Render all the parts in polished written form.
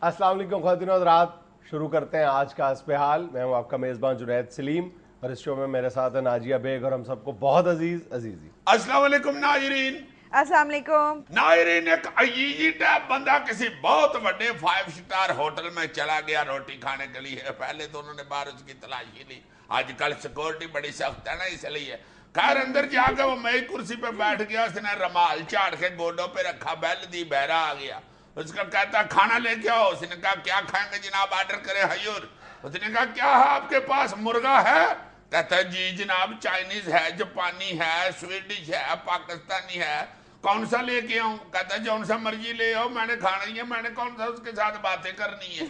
अस्सलाम वालेकुम ख़वातीन और हज़रात, शुरू करते हैं आज का हस्ब हाल। मैं हूँ आपका मेज़बान जुनैद सलीम और इस शो में मेरे साथ है नाजिया बेग और हम सबको बहुत अजीज़ी। अस्सलाम वालेकुम नाज़रीन। अस्सलाम वालेकुम नाज़रीन, एक अजीजी टाइप बंदा किसी बहुत बड़े 5 स्टार होटल में चला गया रोटी खाने के लिए। पहले तो उन्होंने बाहर उसकी तलाशी ली, आजकल सिक्योरिटी बड़ी सख्त है ना, इसलिए खैर अंदर जाकर वो मेरी कुर्सी पे बैठ गया। उसने रुमाल चाड़ के गोडों पे रखा, बेल दी, बहरा आ गया। उसका कहता खाना लेके आओ। उसने कहा क्या खाएंगे जनाब, ऑर्डर करे हजूर। उसने कहा क्या है आपके पास, मुर्गा है? कहता जी जनाब, चाइनीज है, जापानी है, स्वीडिश है, पाकिस्तानी है, कौन सा लेके आऊं? कहता जौन सा मर्जी ले आओ, मैंने खाना ही है, मैंने कौन सा उसके साथ बातें करनी है।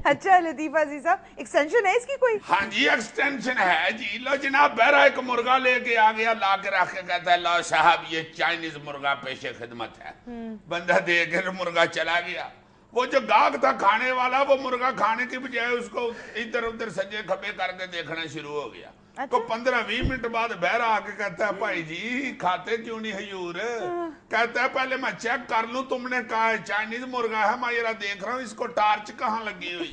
अच्छा लतीफा जी साहब, एक्सटेंशन है इसकी कोई? हाँ जी एक्सटेंशन है जी। लो जनाब, बहरा एक मुर्गा लेके आ गया, ला के रख के कहता है लो साहब ये चाइनीज मुर्गा पेशे खिदमत है। बंदा दे के मुर्गा चला गया। वो जो गाहक था खाने वाला, वो मुर्गा खाने की बजाय उसको इधर उधर सज्जे खबे करके देखना शुरू हो गया। अच्छा? तो 15-20 मिनट बाद बहरा आके कहता है भाई जी खाते क्यों नहीं हजूर? कहता है पहले मैं चेक कर लूं, तुमने कहा है चाइनीज मुर्गा है, मैं जरा देख रहा हूँ इसको टार्च कहाँ लगी हुई।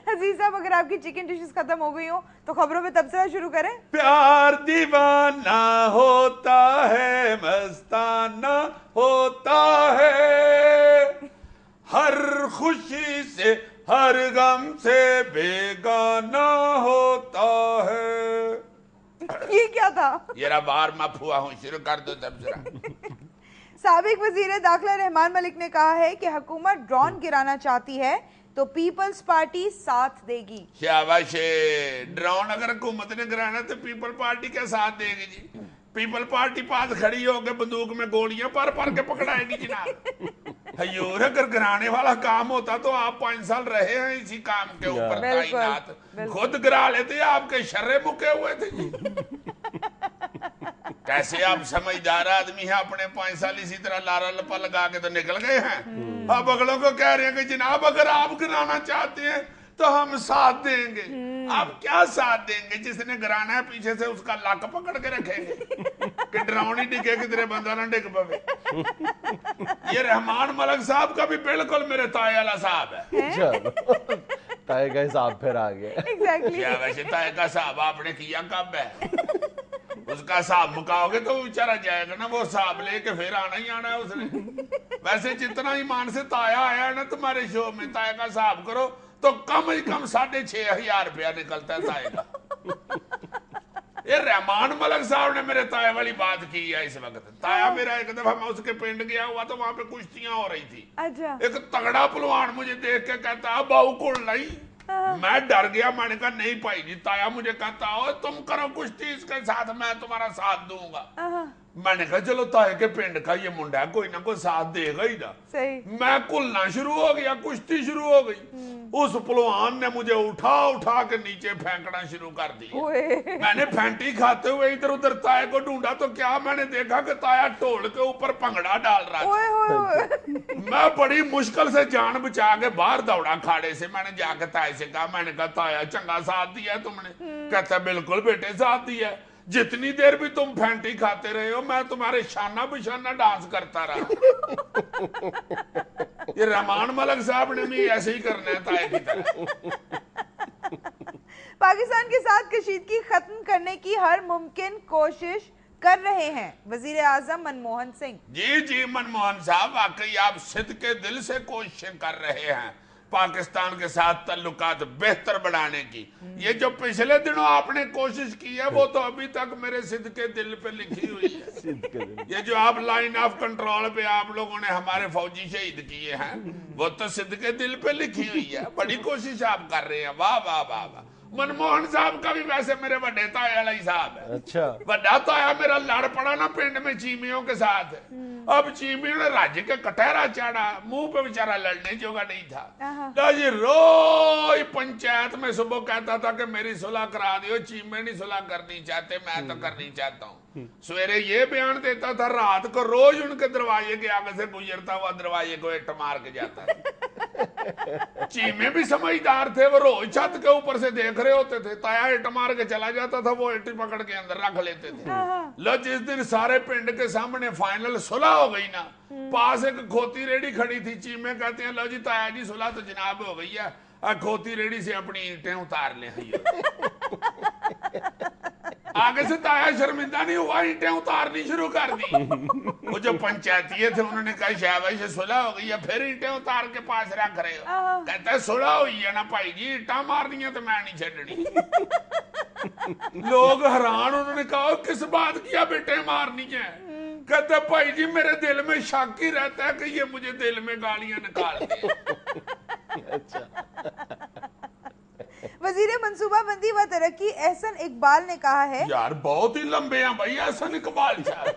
अजीज साहब, अगर आपकी चिकन डिशेस खत्म हो गई हो तो खबरों में तबसरा शुरू करें। प्यार दीवाना होता है, मस्ताना होता है, हर खुशी से हर गम से बेगाना होता है। ये क्या था? ये बार मैं फुआ हूँ, शुरू कर दो तबसरा। साबिक वजीर दाखिला रहमान मलिक ने कहा है कि हुकूमत ड्रोन गिराना चाहती है तो पीपल्स पार्टी साथ देगी। शाबाश। ड्रोन अगर हुकूमत ने गिराना तो पीपल पार्टी के साथ देगी जी। पीपल पार्टी पास खड़ी होकर बंदूक में गोलियां पर के पकड़ाएगी जनाब। हजूर अगर गिराने वाला काम होता तो आप 5 साल रहे हैं इसी काम के ऊपर तैनात, खुद गिरा लेते, आपके शर्रे मुके हुए थे जी। कैसे आप समझदार आदमी हैं, अपने 5 साल इसी तरह लारा लपा लगा के तो निकल गए हैं। अब अगलों को कह रहे हैं कि जनाब अगर आप गिराना चाहते हैं तो हम साथ देंगे। आप क्या साथ देंगे? जिसने गिराना है पीछे से उसका लक पकड़ के रखेंगे कि ड्रोन ही डिगे किधरे बंदा ना डिग पवे। ये रहमान मलिक साहब का भी बिल्कुल मेरे ताए वाला साहब है। ताए का हिसाब फिर आ गया। एग्जैक्टली। वैसे ताए का साहब आपने किया कब है? उसका हिसाब मुकाओगे तो बेचारा जाएगा ना, वो हिसाब लेके फिर आना ही आना है उसने। वैसे जितना ईमान से ताया आया है ना तुम्हारे शो में, ताए का हिसाब करो तो कम से कम 6,500 रुपया निकलता है ताए का। ये रहमान मलिक साहब ने मेरे ताए वाली बात की है इस वक्त। ताया मेरा एक दफा मैं उसके पिंड गया हुआ तो वहां पे कुश्तियां हो रही थी। अच्छा। एक तगड़ा पहलवान मुझे देख के कहता बाऊ कुल नहीं। मैं डर गया, मैंने कहा नहीं भाई जी। ताया मुझे कहता ओ तुम करो कुश्ती इसके साथ, मैं तुम्हारा साथ दूंगा। मैंने कहा चलो ताए के पिंड का ये मुंडा है, कोई ना कोई साथ देगा ही ना। सही। मैं कुलना शुरू हो गया, कुश्ती शुरू हो गई। उस पहलवान ने मुझे उठा उठा के नीचे फेंकना शुरू कर दिया। मैंने फैंटी खाते हुए इधर उधर ताए को ढूंढा तो क्या मैंने देखा कि ताया ढोल के ऊपर भंगड़ा डाल रहा था। मैं बड़ी मुश्किल से जान बचा के बाहर दौड़ा खाड़े से। मैंने जाके ताए से कहा, मैंने कहा ताया चंगा साथ दिया है तुमने? कहता बिल्कुल बेटे साथ दिया। जितनी देर भी तुम फैंटी खाते रहे हो मैं तुम्हारे शाना बिशाना डांस करता रहा। ये रहमान मलिक साहब ने भी ऐसे ही करना है ताए की तरह। पाकिस्तान के साथ कशीदगी खत्म करने की हर मुमकिन कोशिश कर रहे हैं वजीर आजम मनमोहन सिंह। जी जी मनमोहन साहब, वाकई आप सिद्ध के दिल से कोशिश कर रहे हैं पाकिस्तान के साथ ताल्लुकात बेहतर बनाने की। ये जो पिछले दिनों आपने कोशिश की है वो तो अभी तक मेरे सिद्ध के दिल पे लिखी हुई है। ये जो आप लाइन ऑफ कंट्रोल पे आप लोगों ने हमारे फौजी शहीद किए हैं वो तो सिद्ध के दिल पे लिखी हुई है। बड़ी कोशिश आप कर रहे हैं, वाह वाह वाह वाह। मनमोहन साहब का भी वैसे मेरे बड़े ताया वाला ही साहब है। अच्छा। बड़ा ताया मेरा लड़ पड़ा ना पिंड में चीमियों के साथ। अब चीमियों ने राज्य का कटहरा चाड़ा, मुंह पे बेचारा लड़ने जोगा नहीं था। तो जी रोज पंचायत में सुबह कहता था कि मेरी सुलह करा दियो, चीमे नहीं सुलह करनी चाहते, मैं तो करनी चाहता हूँ। सवेरे ये बयान देता था, रात को रोज उनके दरवाजे के आगे से गुजरता हुआ दरवाजे को इट मार के जाता था। चीमे भी समझदार थे, वो रोज छत के ऊपर से देख रहे होते थे, ताया इट मार के चला जाता था, वो इट पकड़ के अंदर रख लेते थे। लो जिस दिन सारे पिंड के सामने फाइनल सुलह हो गई ना, पास एक खोती रेडी खड़ी थी, चीमे कहते हैं लो जी ताया जी सुलह तो जनाब हो गई है, खोती रेडी से अपनी ईंटें उतार ले। आगे से ताया शर्मिंदा नहीं हुआ, ईंटें उतारनी शुरू कर दी। वो जो पंचायतीय थे उन्होंने कहा शाबाश सुलह हो गई है, फिर ईंटें उतार के पास रख रहे हो। कहता है सुलह हुई है ना भाई जी, ईंटा मारनी है तो मैं नहीं छड़नी। लोग हैरान, उन्होंने कहा किस बात की अब ईंटें मारनी है? कहता है भाई जी मेरे दिल में शक ही रहता है कि ये मुझे दिल में गालियां निकाल दे। अच्छा। वजीर मंसूबाबंदी व तरक्की एहसन इकबाल ने कहा है, यार बहुत ही लंबे हैं भाई एहसन इकबाल साहब।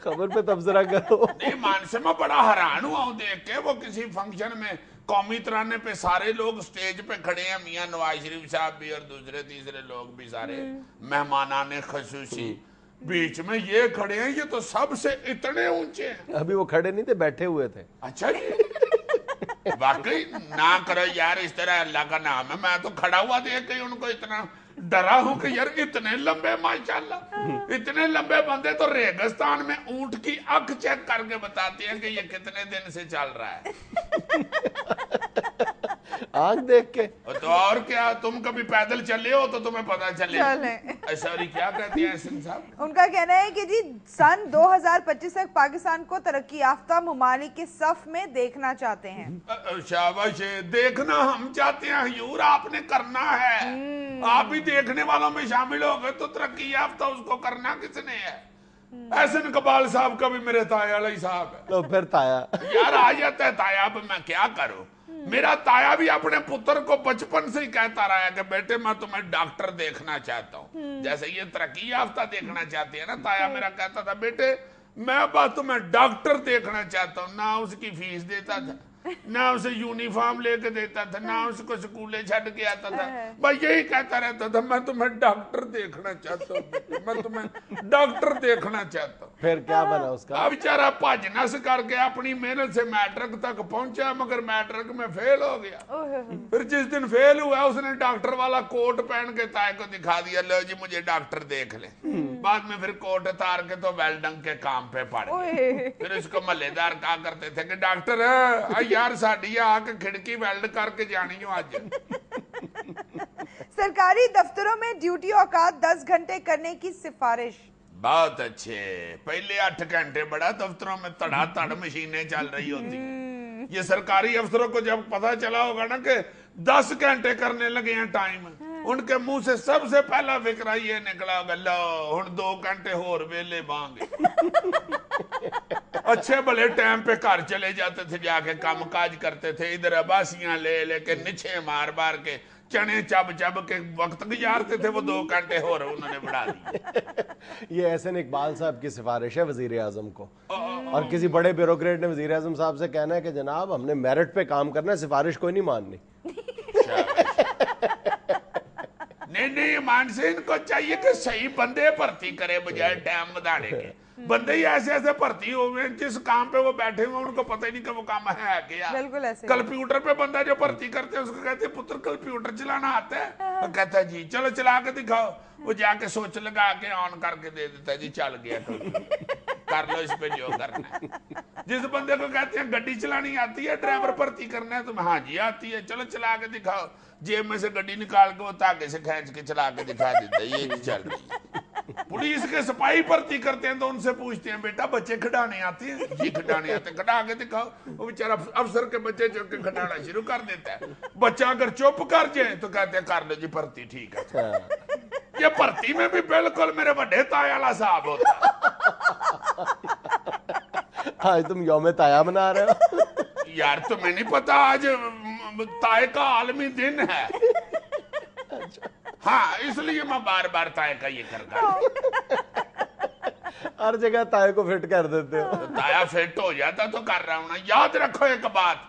खबर पे तबसरा करो। नहीं मानसे मैं बड़ा हैरान हुआ हूँ देख के, वो किसी फंक्शन में कौमी तराने पे सारे लोग स्टेज पे खड़े हैं, मियां नवाज शरीफ साहब भी और दूसरे तीसरे लोग भी सारे मेहमानाने खसूसी, बीच में ये खड़े हैं, ये तो सबसे इतने ऊंचे हैं। अभी वो खड़े नहीं थे, बैठे हुए थे। अच्छा जी, वाकई ना करो यार इस तरह, अल्लाह का नाम है। मैं तो खड़ा हुआ देख के उनको इतना डरा हूं कि यार इतने लंबे, माशाल्लाह इतने लंबे बंदे तो रेगिस्तान में ऊंट की आंख चेक करके बताते हैं कि ये कितने दिन से चल रहा है। आंख देख के। तो और क्या, तुम कभी पैदल चले हो तो तुम्हें पता चले। सॉरी क्या कहती हैं एहसन साहब? उनका कहना है कि जी सन 2025 तक पाकिस्तान को तरक्की याफ्ता ममालिक के सफ में देखना चाहते हैं। शाबाश, देखना हम चाहते हैं हजूर, आपने करना है। आप भी देखने वालों में शामिल हो गए तो तरक्की याफ्ता उसको करना किसने है? एहसन इकबाल साहब का भी मेरे ताया वाला ही साहब है। तो फिर ताया यार आ जाता है ताया, अब मैं क्या करूं? मेरा ताया भी अपने पुत्र को बचपन से ही कहता रहा है कि बेटे मैं तुम्हें डॉक्टर देखना चाहता हूँ, जैसे ये तरक्की याफ्ता देखना चाहती है ना। ताया मेरा कहता था बेटे मैं बस तुम्हें डॉक्टर देखना चाहता हूँ, ना उसकी फीस देता था, ना उसे यूनिफॉर्म लेके देता था, ना उसको स्कूले छड़ के आता था, बस यही कहता रहता था मैं तुम्हें डॉक्टर देखना चाहता हूँ, मैं तुम्हें डॉक्टर देखना चाहता हूँ। फिर क्या बना उसका? अब बेचारा भज नस करके अपनी मेहनत से मैट्रिक तक पहुंचा, मगर मैट्रिक में फेल हो गया। फिर जिस दिन फेल हुआ उसने डॉक्टर वाला कोट पहन के ताए को दिखा दिया, लो जी मुझे डॉक्टर देख ले। बाद में फिर कोट उतार के तो वेल्डंग के काम पे पड़ गए। फिर उसको मल्लेदार कहा करते थे कि डॉक्टर यार साड़ी आके खिड़की वेल्ड करके जानी हो आज। सरकारी दफ्तरों में ड्यूटी औकात 10 घंटे करने की सिफारिश। बहुत अच्छे, पहले 8 घंटे बड़ा दफ्तरों में तड़ातड़ मशीनें चल रही होती। ये सरकारी अफसरों को जब पता चला होगा ना कि 10 घंटे करने लगे हैं टाइम, उनके मुंह से सबसे पहला फिक्रा ये निकला होगा, लो हुण 2 घंटे होर वेले बांगे। अच्छे भले टाइम पे घर चले जाते थे, जाके काम काज करते थे, इधर अबासियां ले लेके निछे मार मार के चने चब चब के वक्त गुजारते थे, वो 2 घंटे हो रहे उन्होंने बढ़ा दिए। ये एहसन इकबाल साहब की सिफारिश है वजीर आजम को, और किसी बड़े ब्यूरोक्रेट ने वजीर आजम साहब से कहना है कि जनाब हमने मेरिट पे काम करना है, सिफारिश कोई नहीं माननी। नहीं मान से इनको चाहिए कि सही बंदे भर्ती करे बजाय टाइम बढ़ाने के। बंदे ही ऐसे ऐसे भर्ती हो गए जिस काम पे वो बैठे हुए उनको पता ही नहीं कि वो काम है क्या। बिल्कुल ऐसे। कंप्यूटर पे बंदा जो भर्ती करते हैं उसको कहते हैं पुत्र कंप्यूटर चलाना आता है, वो कहता है जी चलो चला के दिखाओ, वो जाके सोच लगा के ऑन करके दे देता है, जी चल गया कर लो इस पे जो करना है। जिस बंदे को कहते हैं गड्डी चलानी आती है, ड्राइवर भर्ती करना है, तो हाँ जी आती है, चलो चला के दिखाओ, जेब में से गड्डी निकाल के वो ताके से खींच के चला के दिखा देता है, ये चल रही है। पुलिस के सिपाही भर्ती करते हैं तो उनसे पूछते हैं बेटा बच्चे खिडाने आते हैं, जी खिडाने आते हैं, खिडा के दिखाओ, वो बेचारा अफसर के बच्चे चुप के खिडाना शुरू कर देता है। बच्चा अगर चुप कर जाए तो कहते हैं कर लो जी भर्ती, ठीक है। ये भर्ती में भी बिल्कुल मेरे बड़े ताया वाला साहब होता। आज तुम यौम ताया मना रहे हो? यार तुम्हें नहीं पता आज ताए का आलमी दिन है। हाँ इसलिए मैं बार बार ताए का ये करता हूँ। हर जगह ताए को फिट कर देते हो। तो ताया फिट हो जाता तो कर रहा हूं ना। याद रखो एक बात,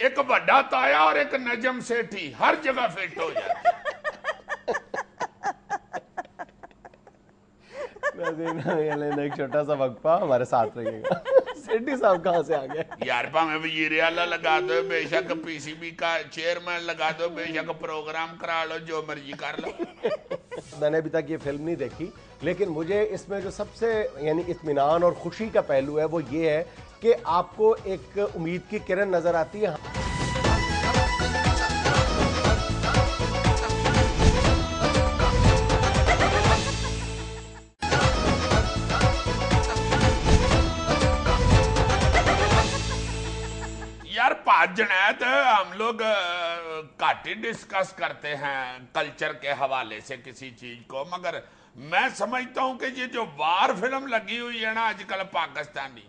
एक बड़ा ताया और एक नजम सेठी हर जगह फिट हो जाते। एक छोटा सा वक्फा, हमारे साथ रहिएगा। सेठी साहब कहाँ से आ गए? यार भाਵੇਂ वजीर आला लगा दो, बेशक पीसीबी का चेयरमैन लगा दो, बेशक प्रोग्राम करा लो, जो मर्जी कर लो। मैंने अभी तक ये फिल्म नहीं देखी, लेकिन मुझे इसमें जो सबसे यानी इत्मीनान और खुशी का पहलू है वो ये है कि आपको एक उम्मीद की किरण नजर आती है। यार जुनैद, हम लोग घट ही डिस्कस करते हैं कल्चर के हवाले से किसी चीज को, मगर मैं समझता हूं कि ये जो वार फिल्म लगी हुई है ना आजकल पाकिस्तानी,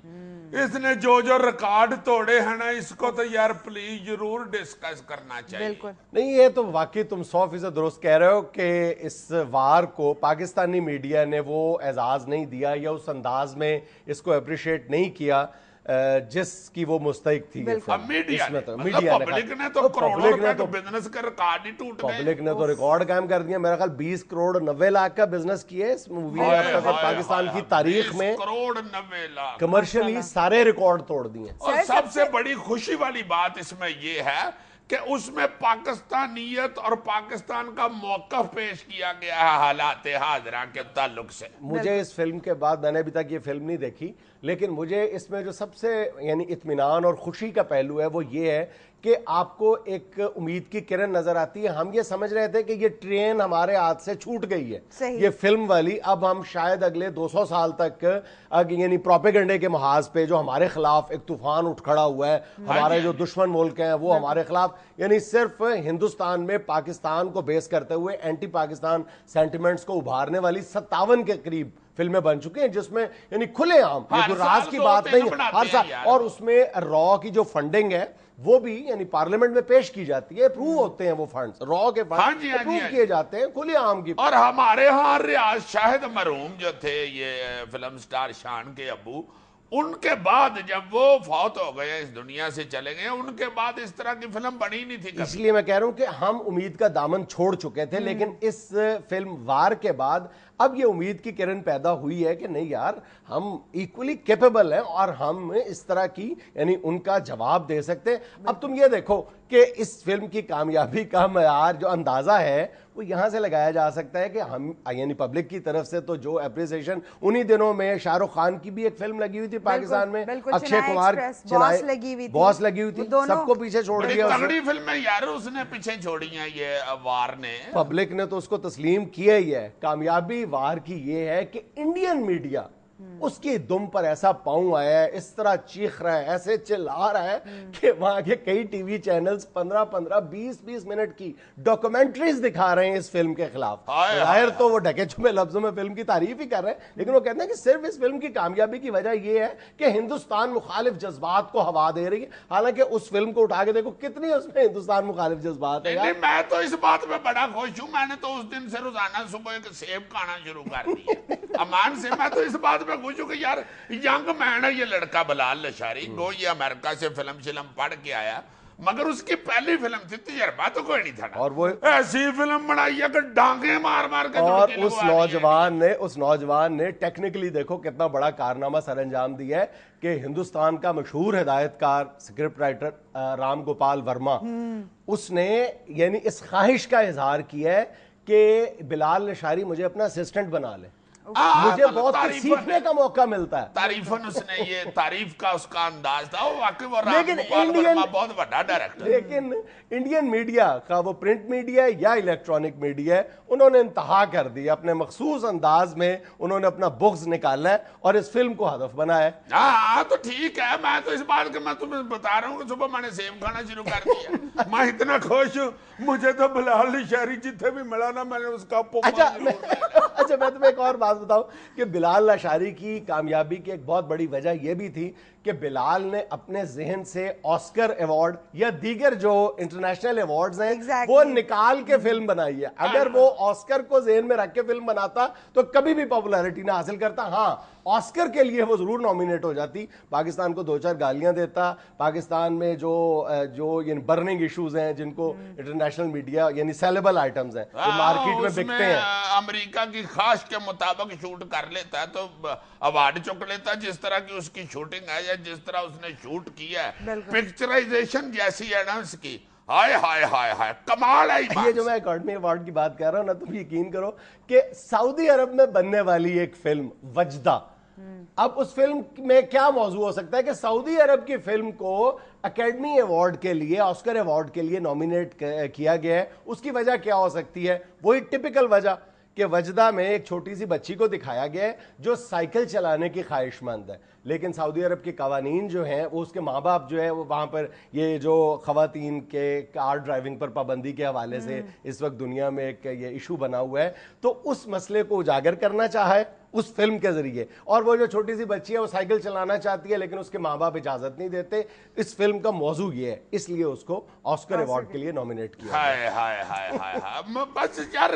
इसने जो रिकॉर्ड तोड़े हैं ना, इसको तो यार प्लीज जरूर डिस्कस करना चाहिए। बिल्कुल नहीं, ये तो वाकई तुम 100% दुरुस्त कह रहे हो कि इस वार को पाकिस्तानी मीडिया ने वो एजाज नहीं दिया या उस अंदाज में इसको अप्रिशिएट नहीं किया जिसकी वो मुस्तहिक थी। मीडिया ने, पब्लिक ने तो करोड़ों रुपए का बिजनेस का रिकॉर्ड ही टूट गए। पब्लिक ने तो रिकॉर्ड कायम कर दिया। मेरा ख्याल 20 करोड़ 90 लाख का बिजनेस किया है इस मूवी ने अब तक पाकिस्तान की तारीख में। करोड़ 90 लाख कमर्शियली सारे रिकॉर्ड तोड़ दिए। और सबसे बड़ी खुशी वाली बात इसमें ये है कि उसमें पाकिस्तानियत और पाकिस्तान का मौक़िफ़ पेश किया गया है हालात हाज़िरा के ताल्लुक से। मुझे इस फिल्म के बाद, मैंने अभी तक ये फिल्म नहीं देखी, लेकिन मुझे इसमें जो सबसे यानी इत्मीनान और खुशी का पहलू है वो ये है कि आपको एक उम्मीद की किरण नजर आती है। हम ये समझ रहे थे कि ये ट्रेन हमारे हाथ से छूट गई है, ये फिल्म वाली। अब हम शायद अगले 200 साल तक यानी प्रोपेगेंडे के महाज पे जो हमारे खिलाफ एक तूफान उठ खड़ा हुआ है, हमारे जो दुश्मन मुल्क हैं वो हमारे खिलाफ, यानी सिर्फ हिंदुस्तान में पाकिस्तान को बेस करते हुए एंटी पाकिस्तान सेंटिमेंट्स को उभारने वाली 57 के करीब फिल्में बन चुकी हैं, जिसमें यानी खुलेआम, ये कोई राज की बात नहीं है, हर साल। और उसमें रॉ की जो फंडिंग है वो भी यानी पार्लियामेंट में पेश की जाती है, अप्रूव होते हैं वो फंड्स, रॉ के फंड अप्रूव किए जाते हैं खुलेआम की। और हमारे यहाँ रियाज शाहिद मरहूम जो थे, ये फिल्म स्टार शान के अबू, उनके बाद जब वो फौत हो गए, इस दुनिया से चले गए, उनके बाद इस तरह की फिल्म बनी नहीं थी। इसलिए मैं कह रहा हूं कि हम उम्मीद का दामन छोड़ चुके थे, लेकिन इस फिल्म वार के बाद अब ये उम्मीद की किरण पैदा हुई है कि नहीं यार, हम इक्वली कैपेबल हैं और हम इस तरह की यानी उनका जवाब दे सकते हैं। अब तुम ये देखो कि इस फिल्म की कामयाबी का मयार जो अंदाजा है वो यहां से लगाया जा सकता है कि हम यानी पब्लिक की तरफ से तो जो एप्रिसिएशन, उन्हीं दिनों में शाहरुख खान की भी एक फिल्म लगी हुई थी पाकिस्तान में, अक्षय कुमार बॉस लगी हुई थी, सबको पीछे छोड़ दिया। तगड़ी फिल्म है यार, उसने पीछे छोड़ी है ये वार ने, पब्लिक ने तो उसको तस्लीम किया ही है। कामयाबी वार की ये है कि इंडियन मीडिया उसकी दुम पर ऐसा पांव आया है, इस तरह चीख रहा है, ऐसे चिल्ला रहा है कि वहां के कई टीवी चैनल्स 15-15, 20-20 मिनट की डॉक्यूमेंट्रीज दिखा रहे हैं इस फिल्म के खिलाफ। जाहिर तो वो ढके छुपे लफ्जों में फिल्म की तारीफ ही कर रहे हैं, लेकिन वो कहते हैं कि सिर्फ इस फिल्म की कामयाबी की वजह यह है कि हिंदुस्तान मुखालिफ जज्बात को हवा दे रही है। हालांकि उस फिल्म को उठा के देखो कितनी उसमें हिंदुस्तान मुखालिफ जज्बात है। मैं तो इस बात में बड़ा खुश हूं, मैंने तो उस दिन से रोजाना सुबह एक सेब खाना शुरू कर दिया अमान से। मैं तो इस बात में खुश हूं कि यार यंग मैन है ये लड़का बिलाल लशारी, वो ये अमेरिका से फिल्म पढ़ के आया, मगर उसकी पहली फिल्म थी, तजर्बा तो कोई नहीं था, और वो ऐसी फिल्म बनाई है कि डांगे मार मार के। और उस नौजवान ने टेक्निकली देखो कितना बड़ा कारनामा सर अंजाम दिया है कि हिंदुस्तान का मशहूर हिदायतकार स्क्रिप्ट राइटर राम गोपाल वर्मा, उसने यानी इस ख्वाहिश का इजहार किया है कि बिलाल लशारी मुझे अपना असिस्टेंट बना ले, मुझे बहुत कुछ सीखने का मौका मिलता है। तारीफन उसने ये तारीफ का उसका अंदाज था, वो वाकई वो राम गोपाल वर्मा बहुत बड़ा डायरेक्टर। लेकिन इंडियन मीडिया का, वो प्रिंट मीडिया या इलेक्ट्रॉनिक मीडिया है, उन्होंने इंतहा कर दी, अपने मखसूस अंदाज में उन्होंने अपना बुग़्ज़ निकाला है और इस फिल्म को हदफ बनाया है। हाँ तो ठीक है, मैं तो इस बात के मैं तुम्हें बता रहा हूँ कि सुबह मैंने सेब खाना शुरू कर दिया। मैं इतना खुश हूँ, मुझे तो बिलाल लशारी जितने भी मिला ना, मैंने उसका अच्छा मैं तुम्हें एक और बात बताऊं कि बिलाल लशारी की कामयाबी की एक बहुत बड़ी वजह यह भी थी کہ بلال نے اپنے ذہن سے آسکر ایوارڈ یا دیگر جو انٹرنیشنل ایوارڈز ہیں وہ نکال کے فلم بنائی ہے. اگر وہ آسکر کو ذہن میں رکھ کے فلم بناتا تو کبھی بھی پاپولیرٹی نہ حاصل کرتا. ہاں آسکر کے لیے وہ ضرور نامینیٹ ہو جاتی, پاکستان کو 2-4 گالیاں دیتا, پاکستان میں جو یعنی برننگ ایشوز ہیں جن کو انٹرنیشنل میڈیا یعنی سیلیبل آئٹمز ہیں جو مارکیٹ میں بکتے ہیں, امریکہ کی خواہش کے مطابق شوٹ کر لیتا ہے تو ایوارڈ چک لیتا ہے. جس طرح کی اس کی شوٹنگ ہے یا جس طرح اس نے شوٹ کیا ہے, پکچرائزیشن جیسی ہے نا اس کی, ہائے ہائے ہائے ہائے کمال ہے. یہ جو میں اکیڈمی ایوارڈ کی بات کر رہا ہوں نا, تم یقین کرو کہ سعودی عرب میں بننے والی ایک فلم وجدہ, اب اس فلم میں کیا موضوع ہو سکتا ہے کہ سعودی عرب کی فلم کو اکیڈمی ایوارڈ کے لیے, آسکر ایوارڈ کے لیے نامینیٹ کیا گیا ہے. اس کی وجہ کیا ہو سکتی ہے؟ وہی ٹپیکل وجہ کہ وجدہ میں ایک چھوٹی سی بچی کو دکھایا گیا ہے جو سائیکل چلانے کی خواہش مند ہے, لیکن سعودی عرب کے قوانین جو ہیں وہ اس کے ماں باپ جو ہے وہ وہاں پر یہ جو خواتین کے کار ڈرائیونگ پر پابندی کے حوالے سے اس وقت دنیا میں ایک یہ ایشو بنا ہوا ہے, تو اس مسئلے کو اجاگر کرنا چاہا ہے اس فلم کے ذریعے. اور وہ جو چھوٹی سی بچی ہے وہ سائیکل چلانا چاہتی ہے لیکن اس کے ماں باپ اجازت نہیں دیتے. اس فلم کا موضوع یہ ہے, اس لیے اس کو آسکر ایوارڈ کے لیے نامینیٹ کیا. ہائے ہائے ہائے ہائے بس یار,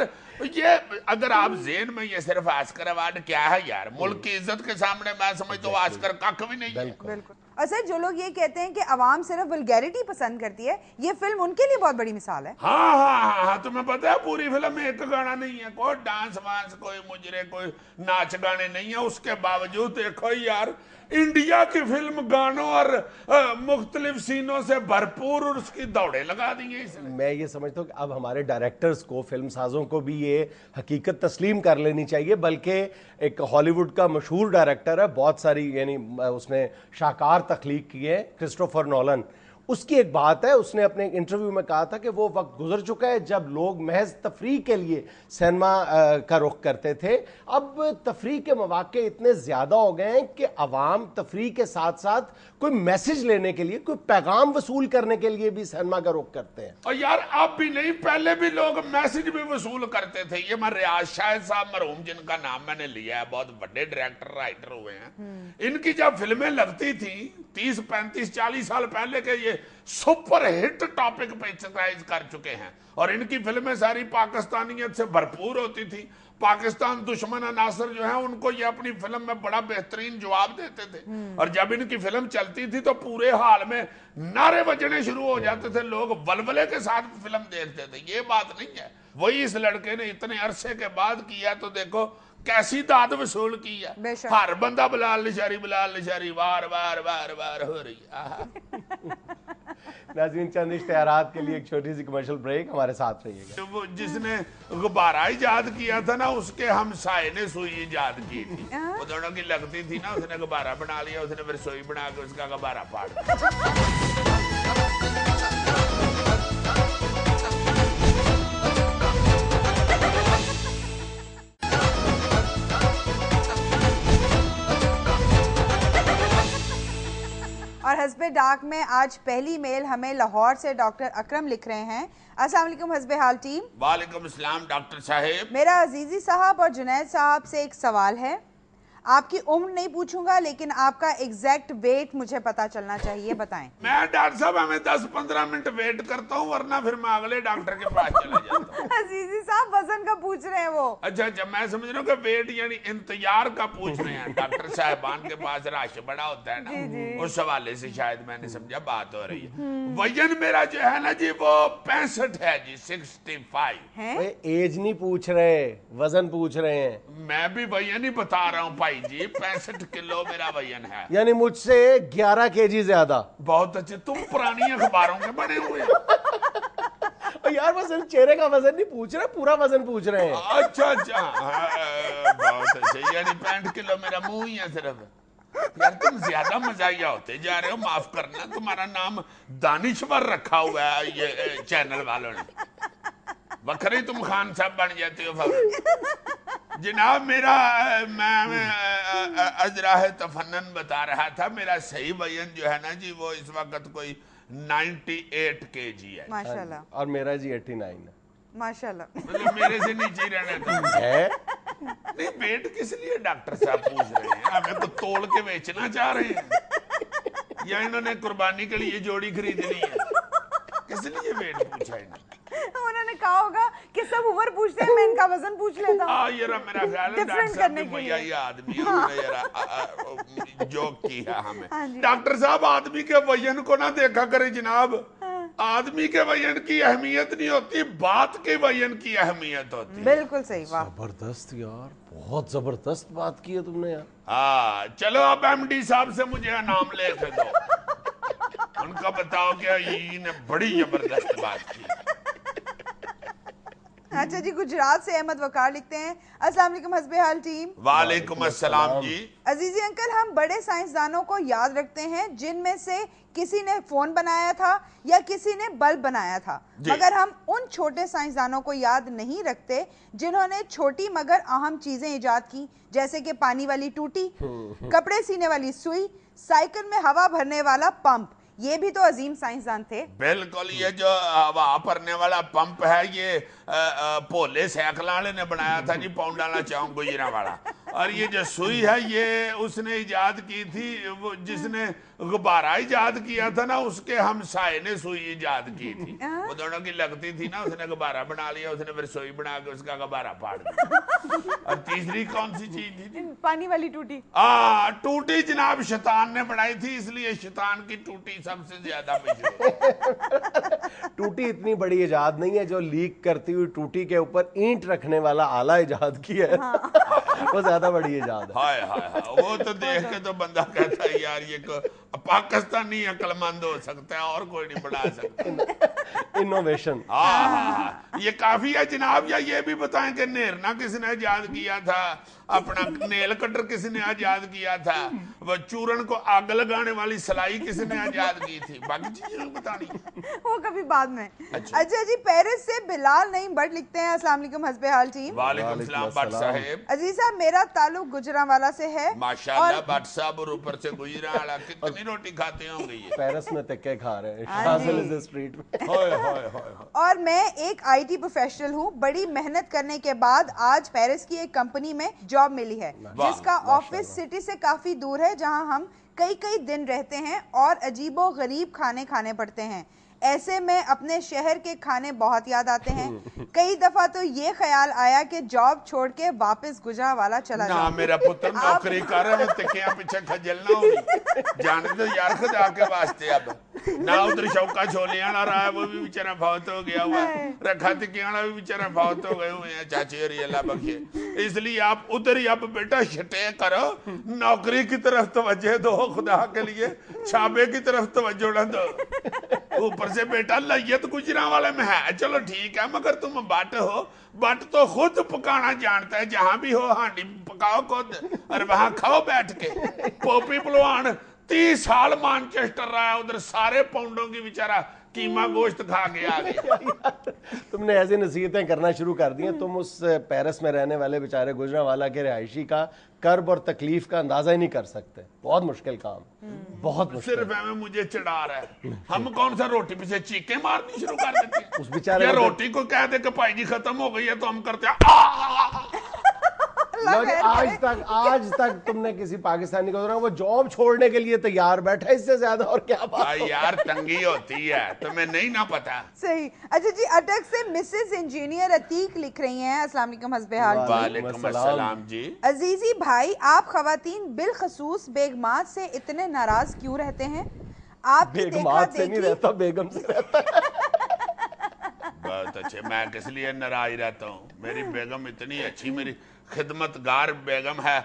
یہ اگر آپ ذہن میں یہ صرف آسکر ایوارڈ کیا ہے یار, ملک کی عزت کے سامنے میں سمجھتا ہوں آسکر کک بھی نہیں ہے. بالکل. اصل جو لوگ یہ کہتے ہیں کہ عوام صرف ولگیرٹی پسند کرتی ہے, یہ فلم ان کے لیے بہت بڑی مثال ہے. ہاں ہاں ہاں تمہیں پتا ہے پوری فلم میں ایک گانا نہیں ہے, کوئی ڈانس وانس, کوئی مجرے, کوئی ناچ گانے نہیں ہیں. اس کے باوجود دیکھو یار انڈیا کی فلم گانوں اور مختلف سینوں سے بھرپور, اور اس کی دوڑیں لگا دی ہیں. میں یہ سمجھتا ہوں کہ اب ہمارے ڈائریکٹرز کو, فلم سازوں کو بھی یہ حقیقت تسلیم کر لینی چاہیے. بلکہ ایک ہالی ووڈ کا مشہور ڈائریکٹر ہے, بہت ساری یعنی اس نے شاہکار تخلیق کی ہے, کرسٹوفر نولن. اس کی ایک بات ہے, اس نے اپنے انٹرویو میں کہا تھا کہ وہ وقت گزر چکا ہے جب لوگ محض تفریح کے لیے سینما کا رخ کرتے تھے. اب تفریح کے مواقع اتنے زیادہ ہو گئے ہیں کہ عوام تفریح کے ساتھ ساتھ کوئی میسج لینے کے لیے, کوئی پیغام وصول کرنے کے لیے بھی سینما کا رخ کرتے ہیں. اور یار اب بھی نہیں, پہلے بھی لوگ میسج بھی وصول کرتے تھے. یہ میں ریاض شاہد صاحب مرحوم, جن کا نام میں نے لیا ہے, بہت بڑے ڈائریکٹر رائٹر ہوئے ہیں. ان کی جب فلمیں لگتی تھیں 30 35 40 سال پہلے کے, یہ سپر ہٹ ٹاپک پہ پکچرائز کر چکے ہیں, اور ان کی فلمیں ساری پاکستانیت سے بھرپور ہوتی تھی. پاکستان دشمن عناصر جو ہیں ان کو یہ اپنی فلم میں بڑا بہترین جواب دیتے تھے, اور جب ان کی فلم چلتی تھی تو پورے حال میں نعرے بجنے شروع ہو جاتے تھے, لوگ ولولے کے ساتھ فلم دیکھتے تھے. یہ بات نہیں ہے. وہی اس لڑکے نے اتنے عرصے کے بعد کیا تو دیکھو کیسی داد وصول کی ہے. ہر بندہ بلال نشاری وار وار وار وار ہو رہی ہے. ناظرین چند اشتہارات کے لیے ایک چھوٹی سی کمرشل بریک, ہمارے ساتھ رہیے گا. وہ جس نے غبارہ ایجاد کیا تھا نا, اس کے ہمسائے نے سوئی ایجاد کی تھی. وہ دونوں کی لگتی تھی نا, اس نے غبارہ بنا لیا, اس نے پھر سوئی بنا کے اس کا غبارہ پھاڑ دیا. اور حزب ڈاک میں آج پہلی میل ہمیں لاہور سے ڈاکٹر اکرم لکھ رہے ہیں. السلام علیکم حزب حال ٹیم. وعلیکم السلام ڈاکٹر صاحب. میرا عزیزی صاحب اور جنید صاحب سے ایک سوال ہے. آپ کی عمر نہیں پوچھوں گا لیکن آپ کا ایگزیکٹ ویٹ مجھے پتا چلنا چاہیے, بتائیں. میں ڈاکٹر صاحب ہمیں 10-15 منٹ ویٹ کرتا ہوں, ورنہ پھر میں اگلے ڈاکٹر کے پاس چلا جاتا ہوں. عزیزی صاحب وزن کا پوچھ رہے ہیں وہ. اچھا میں سمجھ رہا ہوں کہ ویٹ یعنی انتظار کا پوچھ رہے ہیں. ڈاکٹر صاحبان کے پاس رش بڑا ہوتا ہے نا, اس حوالے سے شاید میں نے سمجھا بات ہو رہی ہے. وزن میرا جو ہے نا جی وہ 65 ہے جی, 65. ایج نہیں پوچھ رہے, وزن پوچھ رہے ہیں. میں بھی وزن ہی بتا رہا ہوں بھائی جی, 65 کلو میرا وزن ہے. یعنی مجھ سے 11 kg زیادہ. بہت اچھے, تم پرانی اخباروں کے بنے ہوئے ہیں. یار وہ صرف چہرے کا وزن نہیں پوچھ رہے, پورا وزن پوچھ رہے ہیں. اچھا بہت اچھے. یعنی 65 کلو میرا منہ ہی ہے صرف. یار تم زیادہ مزاحیہ ہوتے جا رہے ہو, معاف کرنا. تمہارا نام دانشور رکھا ہوا ہے یہ چینل والوں نے, بکری تم خان صاحب بن جاتے ہو. جناب میرا, میں اجراح تفنن بتا رہا تھا, میرا صحیح وزن جو ہے نا جی وہ اس وقت کوئی 98 kg ہے. ماشاءاللہ. اور میرا جی 89 ہے. ماشاءاللہ. مطلب میرے سے نیچے ہی رہنا تھا. نہیں ویٹ کس لیے ڈاکٹر صاحب پوچھ رہے ہیں, ہمیں تو توڑ کے بیچنا چاہ رہے ہیں. या इन्होंने कुर्बानी के लिए जोड़ी खरीद ली है? किस लिए वेट पूछा इन्होंने? उन्होंने कहा होगा कि सब उम्र पूछते हैं, मैं इनका वजन पूछ लेता हूँ। हाँ यार मेरा ख्याल है डॉक्टर साहब ने मुझे ये आदमी जोक की है हमें। डॉक्टर साहब आदमी के वजन को ना देखा करे जनाब, आदमी के वजन की अहमियत नहीं होती, बात के वजन की अहमियत होती है। बिल्कुल सही बात। जबरदस्त यार, बहुत जबरदस्त बात की है तुमने यार। हाँ चलो अब एमडी साहब से मुझे नाम लिख दो, उनका बताओ क्या ये ने बड़ी जबरदस्त बात की। अच्छा जी, गुजरात से अहमद वकार लिखते हैं, अस्सलाम वालेकुम हस्बे हाल टीम। वालेकुम अस्सलाम जी। अजीजी अंकल, हम बड़े साइंसदानों को याद रखते हैं जिनमें से किसी ने फोन बनाया था या किसी ने बल्ब बनाया था, मगर हम उन छोटे साइंसदानों को याद नहीं रखते जिन्होंने छोटी मगर अहम चीजें इजाद की, जैसे कि पानी वाली टूटी, कपड़े सीने वाली सुई, साइकिल में हवा भरने वाला पंप। ये भी तो अजीम साइंसदान थे। बिल्कुल, ये जो हवा भरने वाला पंप है ये भोले साइकिल वाले ने बनाया था जी, पौंडाला चौक गुजरा वाला। और ये जो सुई है ये उसने इजाद की थी, वो जिसने गुब्बारा इजाद किया था ना उसके हमसाये ने सुई इजाद की थी, वो दोनों की लगती थी ना, उसने गुब्बारा बना लिया, उसने फिर सुई बना के उसका गुब्बारा फाड़ दिया। और तीसरी कौन सी चीज थी? पानी वाली टूटी। टूटी जनाब शैतान ने बनाई थी, इसलिए शैतान की टूटी सबसे ज्यादा मशहूर। टूटी इतनी बड़ी इजाद नहीं है, जो लीक करती हुई टूटी के ऊपर ईंट रखने वाला आला इजाद किया है। वो ज्यादा बड़ी इजाद है। हाय हाय हाय, वो तो देख के तो बंदा कहता है यार ये पाकिस्तानी अक्लमंद हो सकता है और कोई नहीं बना सकता। इनोवेशन। हाँ, ये काफी है जनाब। या ये भी बताएं कि नेरना किसने इजाद किया था, अपना नेल कटर किसने इजाद किया था, वो चूरन को आग लगाने वाली सलाई किसने इजाद की थी, बाकी चीजें बतानी वो कभी बाद में। अच्छा जी, पेरिस से बिलाल नईम भट्ट लिखते हैं, अस्सलाम वालेकुम हस्बे हाल टीम। वालेकुम सलाम भट्ट साहब। अजीज साहब, मेरा ताल्लुक गुजरांवाला से है। माशाल्लाह भट्ट साहब, और ऊपर से गुजरांवाला कितनी रोटी खाते होंगे ये? पेरिस में टिक्के खा रहे हैं स्ट्रीट में। हाय हाय हाय। और मैं एक आईटी प्रोफेशनल हूँ, बड़ी मेहनत करने के बाद आज पेरिस की एक कंपनी में जॉब मिली है, जिसका ऑफिस सिटी से काफी दूर है, जहाँ हम कई दिन रहते हैं और अजीबो गरीब खाने खाने पड़ते हैं। ऐसे में अपने शहर के खाने बहुत याद आते हैं। कई दफा तो ये ख्याल आया कि जॉब छोड़ के वापस गुजरांवाला चला जाऊं। मेरा पुत्र नौकरी कर रहा है, तिकिया पीछे खजल ना होगी, जाने तो यार खुदा के वास्ते। अब ना उधर शौका छोले वाला रहा है, वो भी बेचारा फौत हो गया हुआ है, रखा तिकिया वाला भी बेचारा फौत हो गए हुए हैं, चाची और अल्लाह बख्शे। इसलिए आप उधर ही अब बेटा छटे करो, नौकरी की तरफ तवज्जो दो, खुदा के लिए छाबे की तरफ तवज्जो ना दो। ऊपर से बेटा लय्यत गुजरांवाले में है, चलो ठीक है, मगर तुम बट हो, बट तो खुद पकाना जानता है, जहां भी हो हांडी पकाओ खुद और वहां खाओ बैठ के। पोपी पलवान 30 साल मैनचेस्टर रहा है, उधर सारे पाउंडों की बेचारा कीमा गोश्त खा के आ गया। तुमने ऐसी नसीहतें करना शुरू कर दी हैं, तुम उस पेरिस में रहने वाले बेचारे गुजरांवाला के रिहायशी का कर्ब और तकलीफ का अंदाजा ही नहीं कर सकते। बहुत मुश्किल काम, बहुत मुश्किल। सिर्फ हमें मुझे चिढ़ा रहा है, हम कौन सा रोटी पीछे चीखे मारनी शुरू कर देते हैं? उस बेचारे रोटी को कह दे कि भाई जी खत्म हो गई है तो हम करते हैं आज तक तुमने किसी पाकिस्तानी को वो जॉब छोड़ने के लिए तैयार बैठा, इससे ज्यादा और क्या बात? यार तंगी होती है, तुम्हें नहीं ना पता। सही। अच्छा जी, अटक से मिसेस इंजीनियर अतीक लिख रही हैं, अस्सलाम वालेकुम हस्बे हाल। वालेकुम अस्सलाम जी। अजीजी भाई, आप खवातीन बिलखसूस बेगमात से इतने नाराज क्यों रहते हैं? आप बेगमात से नहीं रहता, बेगम से रहता है। बहुत अच्छे, मैं किस लिए नाराज रहता हूँ? मेरी बेगम इतनी अच्छी, मेरी खिदमतगार बेगम है,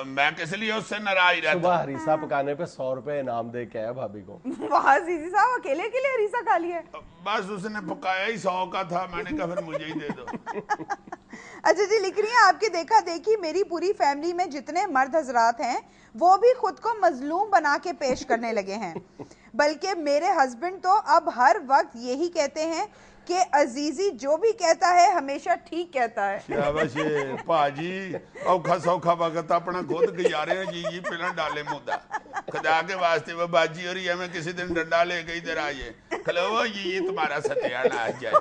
मैं किस लिए उससे नाराज रहता हूँ? सुबह हरीसा पकाने पे 100 रुपए इनाम दे के आया भाभी को। वाह अजीजी साहब, अकेले के लिए हरीसा खा लिया? बस उसने पकाया ही 100 का था, मैंने कहा फिर मुझे ही दे दो। अच्छा जी, लिख रही हैं, आपकी देखा देखी मेरी पूरी फैमिली में जितने मर्द हजरात हैं वो भी खुद को मजलूम बना के पेश करने लगे हैं, बल्कि मेरे हस्बैंड तो अब हर वक्त यही कहते हैं कि अजीजी जो भी कहता है हमेशा ठीक कहता है। शाबाश पाजी, औखा सौखा वक्त अपना खुद गुजारे हैं जी पहला डाले मुद्दा, खुदा के वास्ते वो बाजी और हमें किसी दिन डंडा लेके इधर आइए, खलो ये तुम्हारा सत्यानाश आ जाए,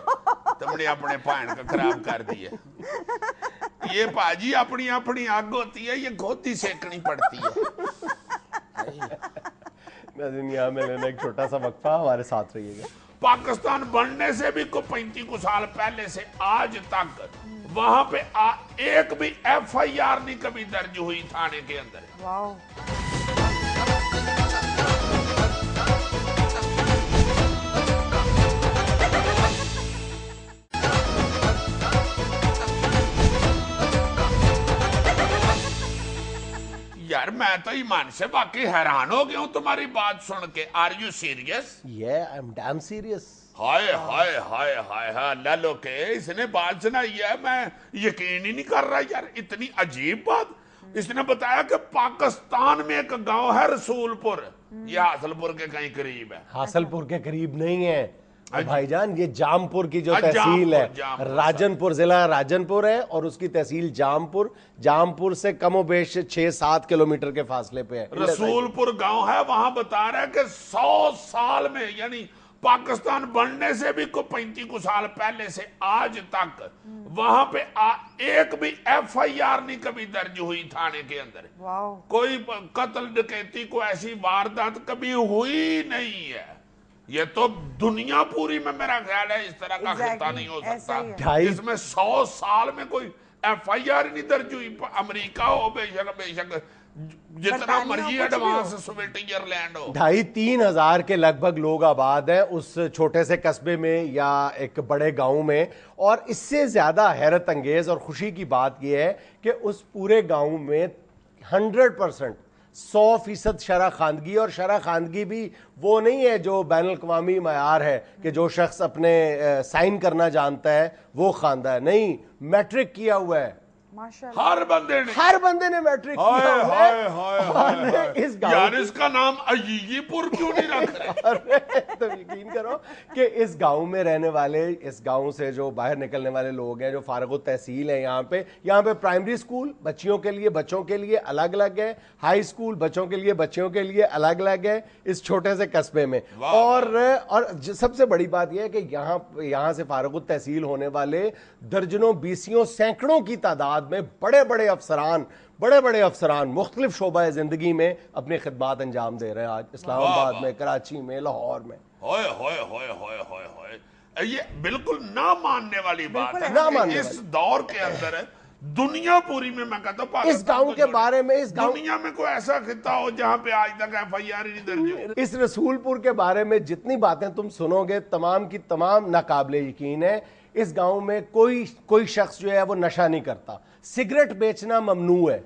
तुमने अपने पान का खराब कर दिया। ये पाजी अपनी अपनी आग होती है, ये खुद ही सेकनी पड़ती है। नाज़रीन यहाँ में लेना एक छोटा सा वक्फा, हमारे साथ रहिएगा। पाकिस्तान बनने से भी को 35 साल पहले से आज तक वहां पे एक भी FIR नहीं कभी दर्ज हुई थाने के अंदर। वाओ। यार मैं तो ईमान से बाकी हैरान हो गया हूं तुम्हारी बात सुन के। Are you serious? Yeah, I'm damn serious. हाय हाय हाय हाय हाय ललो के इसने बात सुनाई है, मैं यकीन ही नहीं कर रहा यार, इतनी अजीब बात। इसने बताया कि पाकिस्तान में एक गांव है रसूलपुर, ये हासलपुर के कहीं करीब है। हासलपुर के करीब नहीं है भाईजान, ये जामपुर की जो तहसील है, राजनपुर, जिला राजनपुर है और उसकी तहसील जामपुर। जामपुर से कमोबेश 6-7 किलोमीटर के फासले पे है रसूलपुर गांव है। वहां बता रहा है कि 100 साल में, यानी पाकिस्तान बनने से भी को 35 साल पहले से आज तक वहां पे एक भी FIR नहीं कभी दर्ज हुई थाने के अंदर। वाओ। कोई कत्ल डकैती को ऐसी वारदात कभी हुई नहीं है। ये तो दुनिया पूरी में मेरा ख्याल है इस तरह का खिता नहीं हो सकता इसमें 100 साल में कोई FIR नहीं दर्ज हुई। अमेरिका हो बेशक जितना मर्जी एडवांस स्विट्जरलैंड हो, 2,500-3 हजार के लगभग लोग आबाद हैं उस छोटे से कस्बे में या एक बड़े गांव में। और इससे ज्यादा हैरत अंगेज और खुशी की बात यह है कि उस पूरे गांव में 100% 100% शरह खानगी, और शरह खानगी भी वो नहीं है जो बैनुल अक़वामी मयार है कि जो शख्स अपने साइन करना जानता है वो खानदा है, नहीं, मैट्रिक किया हुआ है माशाल्लाह। हर बंदे ने मैट्रिक किया हुआ है। इस गांव यार इसका नाम अय्यीपुर क्यों नहीं रख रहे? तो यकीन करो कि इस गांव में रहने वाले, इस गांव से जो बाहर निकलने वाले लोग हैं, जो फारगो तहसील है, यहाँ पे प्राइमरी स्कूल बच्चियों के लिए अलग अलग है, हाई स्कूल बच्चों के लिए अलग अलग है इस छोटे से कस्बे में। और सबसे बड़ी बात यह है कि यहाँ से फारगो तहसील होने वाले दर्जनों, बीसियों, सैकड़ों की तादाद में बड़े बड़े अफसरान मुख्तलिफ शोबा जिंदगी में अपनी खिदमत अंजाम दे रहे हैं आज इस्लामाबाद में, कराची में, लाहौर में। होए होए होए होए होए होए, ये बिल्कुल ना मानने वाली बात है ना मानने इस दौर के अंदर दुनिया पूरी में, मैं कहता हूँ इस गांव के बारे में, इस गांव दुनिया में कोई ऐसा खिता हो जहां पे आज तक FIR नहीं दर्ज हो। इस रसूलपुर के बारे में जितनी बातें तुम सुनोगे तमाम की तमाम नाकाबिले यकीन है। इस गांव में कोई शख्स जो है वो नशा नहीं करता, सिगरेट बेचना ममनू है।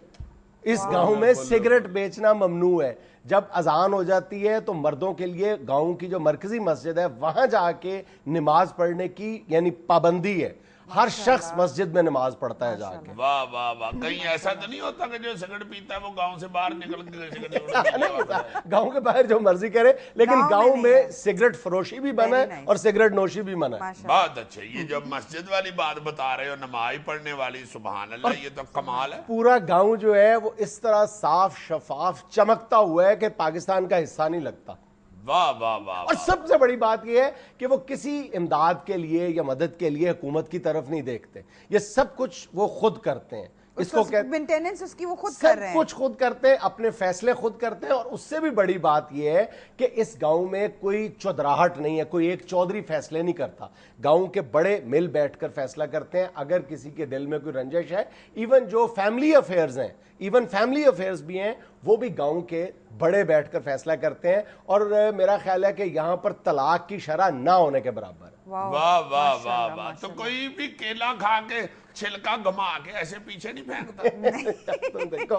इस गांव में सिगरेट बेचना ममनू है। जब अजान हो जाती है तो मर्दों के लिए गांव की जो मरकजी मस्जिद है वहां जाके नमाज पढ़ने की यानी पाबंदी है। हर शख्स मस्जिद में नमाज पढ़ता है जाके। वाह वाह वाह। कहीं ऐसा तो नहीं होता कि जो सिगरेट पीता है वो गांव से बाहर निकल के सिगरेट गांव के बाहर जो मर्जी करे, लेकिन गांव में सिगरेट फरोशी भी बना है और सिगरेट नोशी भी मना है। बहुत अच्छा। ये जो मस्जिद वाली बात बता रहे हो, नमाज पढ़ने वाली, सुभान अल्लाह, ये तो कमाल है। पूरा गांव जो है वो इस तरह साफ शफाफ चमकता हुआ है कि पाकिस्तान का हिस्सा नहीं लगता। वाह वाह वाह। और सबसे बड़ी बात यह है कि वो किसी इमदाद के लिए या मदद के लिए हुकूमत की तरफ नहीं देखते, ये सब कुछ वो खुद करते हैं। इसको मेंटेनेंस उसकी वो खुद कर रहे हैं, सब कुछ खुद करते हैं, अपने फैसले खुद करते हैं। और उससे भी बड़ी बात यह है कि इस गांव में कोई चौधराहट नहीं है, कोई एक चौधरी फैसले नहीं करता। गांव के बड़े मिल बैठकर फैसला करते हैं। अगर किसी के दिल में कोई रंजिश है, इवन जो फैमिली अफेयर्स हैं, इवन फैमिली अफेयर्स भी हैं, वो भी गांव के बड़े बैठकर फैसला करते हैं। और मेरा ख्याल है कि यहां पर तलाक की शरह ना होने के बराबर है। वाह वाह वाह वाह। तो कोई भी केला खा के छिलका घुमा के ऐसे पीछे नहीं फेंकता। तुम देखो,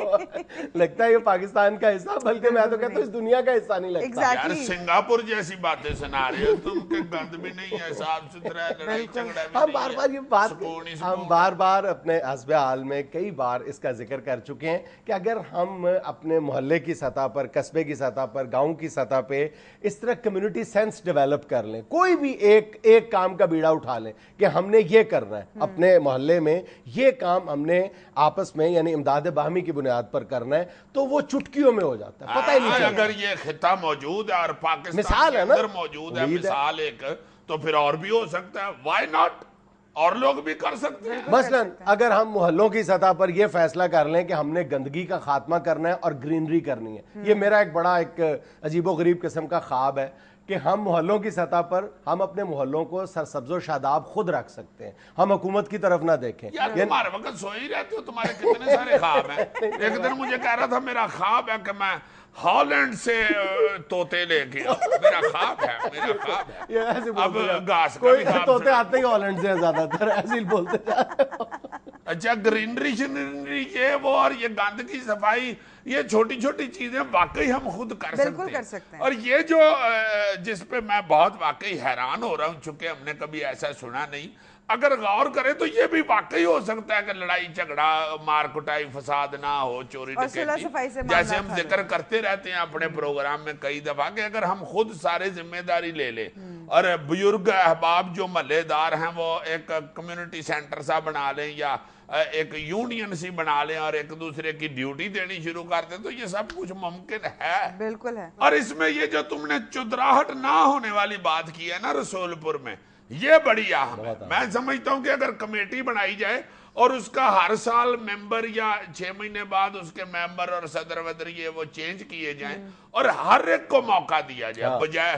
लगता है ये पाकिस्तान का हिस्सा, बल्कि मैं तो कहता हूँ इस दुनिया का हिस्सा नहीं लगता। यार सिंगापुर जैसी बातें सुना रहे हो तुम, के गंद भी नहीं है, साफ सुथरा, लड़ाई झगड़ा भी हम बार बार ये बात, हम बार बार अपने हस्बे हाल में कई बार इसका जिक्र कर चुके हैं कि अगर हम अपने मोहल्ले की सतह पर, कस्बे की सतह पर, गांव की सतह पे इस तरह कम्युनिटी सेंस डेवलप कर लें, कोई भी एक काम का बीड़ा उठा लें कि हमने ये करना है, अपने मोहल्ले में ये काम हमने आपस में यानी इमदाद बाहमी की बुनियाद पर करना है, तो वो चुटकियों में हो जाता है, पता ही नहीं चलता। अगर ये खिता मौजूद है और पाकिस्तान मिसाल के है ना, अंदर मौजूद है, मिसाल एक, तो फिर और भी हो सकता है, व्हाई नॉट। اور لوگ بھی کر سکتے ہیں. مثلاً اگر ہم محلوں کی سطح پر یہ فیصلہ کر لیں کہ ہم نے گندگی کا خاتمہ کرنا ہے اور گرینری کرنی ہے, یہ میرا ایک بڑا ایک عجیب و غریب قسم کا خواب ہے کہ ہم محلوں کی سطح پر ہم اپنے محلوں کو سرسبز و شاداب خود رکھ سکتے ہیں, ہم حکومت کی طرف نہ دیکھیں. یار تمہارے وقت سو ہی رہتے ہو, تمہارے کتنے سارے خواب ہیں. ایک دن مجھے کہہ رہا تھا میرا خواب ہے کہ میں ہالینڈ سے طوطے لے کے میرا خواب ہے, میرا خواب ہے. اب گھاس کا بھی خواب. طوطے آتے ہی ہالینڈ سے زیادہ تر, ایسے ہی بولتے جاتے. اچھا گرینری شنری یہ وہ اور یہ گند کی صفائی, یہ چھوٹی چھوٹی چیزیں واقعی ہم خود کر سکتے ہیں. اور یہ جو جس پہ میں بہت واقعی حیران ہو رہا ہوں, چونکہ ہم نے کبھی ایسا سنا نہیں, اگر غور کریں تو یہ بھی واقعی ہو سکتا ہے کہ لڑائی جھگڑا, مار کٹائی, فساد نہ ہو, چوری ڈکیتی, جیسے ہم ذکر کرتے رہتے ہیں اپنے پروگرام میں کئی دفعہ, کہ اگر ہم خود سارے ذمہ داری لے لیں اور بزرگ احباب جو محلے دار ہیں وہ ایک کمیونٹی سینٹر سا بنا لیں یا ایک یونین سی بنا لیں اور ایک دوسرے کی ڈیوٹی دینی شروع کر دیں, تو یہ سب کچھ ممکن ہے. بالکل ہے. اور اس میں یہ جو تم نے چدراہٹ نہ ہونے والی بات کی ہے نا رسول پور میں, یہ بڑی اہم ہے. میں سمجھتا ہوں کہ اگر کمیٹی بنائی جائے اور اس کا ہر سال ممبر یا 6 مہینے بعد اس کے ممبر اور صدر ودر یہ وہ چینج کیے جائیں اور ہر ایک کو موقع دیا جائے, بجائے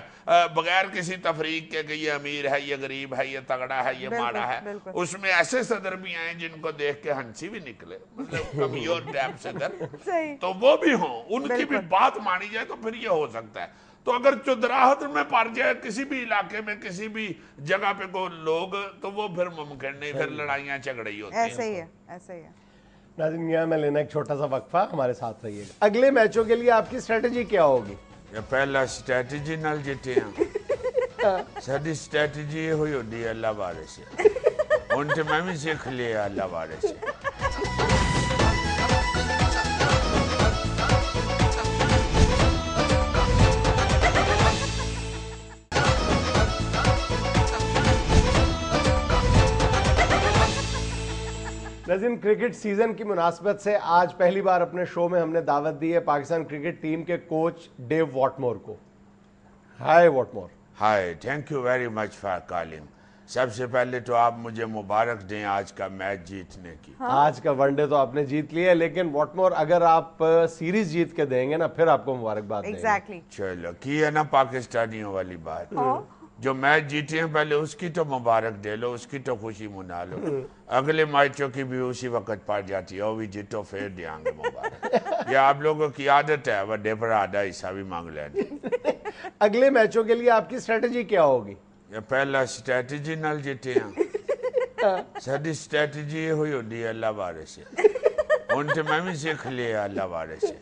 بغیر کسی تفریق کے کہ یہ امیر ہے, یہ غریب ہے, یہ تگڑا ہے, یہ ماڑا ہے. اس میں ایسے صدر بھی آئیں جن کو دیکھ کے ہنسی بھی نکلے, مطلب کمیور ٹائپ صدر, تو وہ بھی ہوں, ان کی بھی بات مانی جائے تو پھر یہ ہو سکتا ہے. تو اگر چدراہٹ میں پڑ جائے کسی بھی علاقے میں کسی بھی جگہ پہ کوئی لوگ, تو وہ پھر ممکن نہیں, پھر لڑائیاں جھگڑے ہی ہوتی ہیں. ایسا ہی ہے, ایسا ہی ہے. ناظرین میاں میں لینا ایک چھوٹا سا وقفہ, ہمارے ساتھ رہیے گا. اگلے میچوں کے لیے آپ کی اسٹریٹجی کیا ہوگی؟ پہلا اسٹریٹجی نال جیتے ہیں, ساری اسٹریٹجی یہ ہوئی ہوتی ہے اللہ بارے سے, ان سے میں بھی سیکھ لیا اللہ بارے سے. ناظرین کرکٹ سیزن کی مناسبت سے آج پہلی بار اپنے شو میں ہم نے دعوت دی ہے پاکستان کرکٹ ٹیم کے کوچ ڈیو واٹمور کو. Hi Whatmore. Hi, thank you very much for calling. سب سے پہلے تو آپ مجھے مبارک دیں آج کا میچ جیتنے کی. آج کا ون ڈے تو آپ نے جیت لیا ہے, لیکن واٹمور اگر آپ سیریز جیت کے دیں گے نا پھر آپ کو مبارکباد دیں گے. چلو کی ہے نا پاکستانیوں والی بات, جو میچ جیتے ہیں پہلے اس کی تو مبارک دے لو, اس کی تو خوشی منا لو, اگلے میچوں کی بھی اسی وقت پڑ جاتی ہے, وہ بھی جیتو پھر دیں گے مبارک. یہ آپ لوگوں کی عادت ہے, وڈے پر آدھا حصہ بھی مانگ لینے. اگلے میچوں کے لیے آپ کی اسٹریٹجی کیا ہوگی؟ پہلا اسٹریٹجی نال جیتے ہیں, ساری اسٹریٹجی یہ ہوئی ہوتی ہے اللہ بارے سے, ان سے میں بھی سیکھ لیا اللہ بارے سے,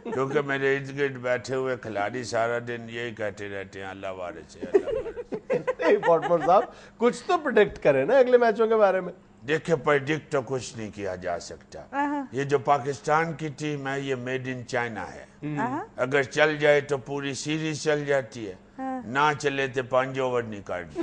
کیونکہ میرے ارد گرد بیٹھے ہوئے کھلاڑی سارا دن یہی کہتے رہتے ہیں اللہ بارے سے, اللہ بارے سے. واٹمور صاحب کچھ تو پریڈکٹ کریں نا اگلے میچوں کے بارے میں. دیکھیں پریڈکٹ تو کچھ نہیں کیا جا سکتا. یہ جو پاکستان کی ٹیم ہے یہ میڈ ان چائنا ہے, اگر چل جائے تو پوری سیریز چل جاتی ہے, نہ چلے تو 5 اوور نہیں کاٹتی.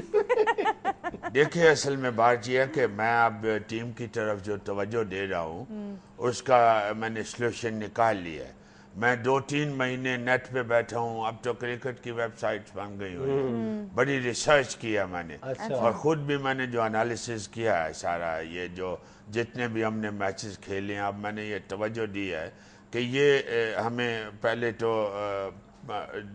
دیکھیں اصل میں بات یہ ہے کہ میں اب ٹیم کی طرف جو توجہ دے رہا ہوں اس کا میں نے سلوشن نکال لیا ہے. میں 2-3 مہینے نیٹ پہ بیٹھا ہوں, اب تو کرکٹ کی ویب سائٹس بن گئی ہوئی, بڑی ریسرچ کیا میں نے, اور خود بھی میں نے جو انالیسس کیا ہے سارا, یہ جو جتنے بھی ہم نے میچز کھیلے ہیں, اب میں نے یہ توجہ دی ہے کہ یہ ہمیں پہلے تو